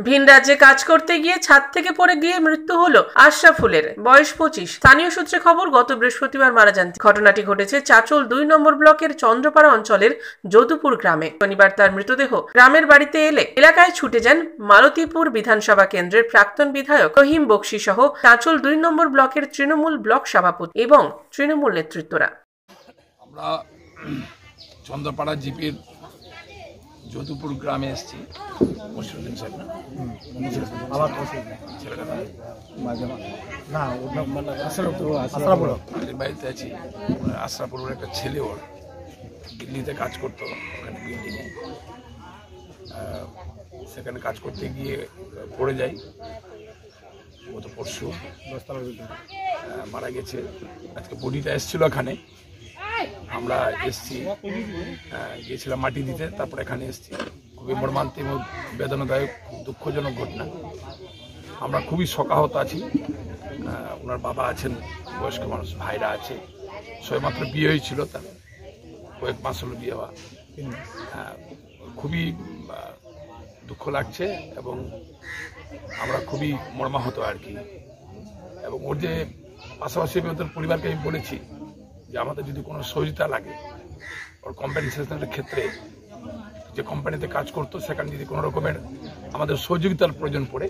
ভিন রাজ্যে কাজ করতে গিয়ে ছাদ থেকে পড়ে গিয়ে মৃত্যু হলো আশরাফুলের, বয়স 25। স্থানীয় সূত্রে খবর, গত বৃহস্পতিবার মারা যান। ঘটনাটি ঘটেছে চাচল 2 নম্বর ব্লকের চন্দ্রপাড়া অঞ্চলের যদুপুর গ্রামে। শনিবার তার মৃতদেহ গ্রামের বাড়িতে এলে এলাকায় ছুটে যান মালতীপুর বিধানসভা কেন্দ্রের প্রাক্তন বিধায়ক রহিম বক্সি সহ চাচল 2 নম্বর ব্লকের তৃণমূল ব্লক সভাপতি এবং তৃণমূল নেতৃত্বরা। আমরা চন্দ্রপাড়া জিপির যদুপুর গ্রামে এসেছি। মশরুদ্দিন সাহেব না আমার ছেলেটা বাড়িতে আছি। আশরাফুলের একটা ছেলে ওর দিল্লিতে কাজ করতো, ওখানে বিল্ডিংয়ে। সেখানে কাজ করতে গিয়ে পড়ে যাই। গত পরশু মারা গেছে। আজকে বডিটা এসেছিল এখানে, আমরা এসছি, গিয়েছিলাম মাটি দিতে, তারপরে এখানে এসছি। খুবই মর্মান্তিক ও বেদনাদায়ক, দুঃখজনক ঘটনা। আমরা খুবই শোকাহত আছি। ওনার বাবা আছেন, বয়স্ক মানুষ, ভাইরা আছে। সবেমাত্র বিয়ে হয়েছিল, তার কয়েক মাস হলো বিয়ে হওয়া। খুবই দুঃখ লাগছে এবং আমরা খুবই মর্মাহত আর কি। এবং ওর যে পাশাপাশি ওদের পরিবারকে আমি বলেছি যে আমাদের যদি কোনো সহযোগিতা লাগে, ওর কম্পেনসেশনের ক্ষেত্রে যে কোম্পানিতে কাজ করতো সেখানে যদি কোনো রকমের আমাদের সহযোগিতার প্রয়োজন পড়ে,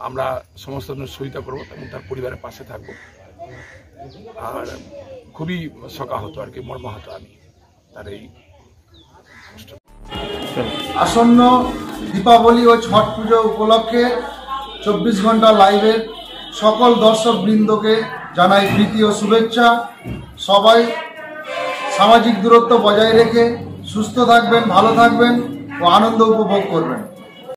আমরা সমস্ত সহযোগিতা করবো এবং তার পরিবারের পাশে থাকবো। আর খুবই শোকাহত আর কি, মর্মাহত আমি তার এই আসন্ন দীপাবলি ও ছট পুজো উপলক্ষে 24 ঘন্টা লাইভের সকল দর্শক বৃন্দকে জানাই প্রীতি ও শুভেচ্ছা। সবাই সামাজিক দূরত্ব বজায় রেখে সুস্থ থাকবেন, ভালো থাকবেন ও আনন্দ উপভোগ করবেন।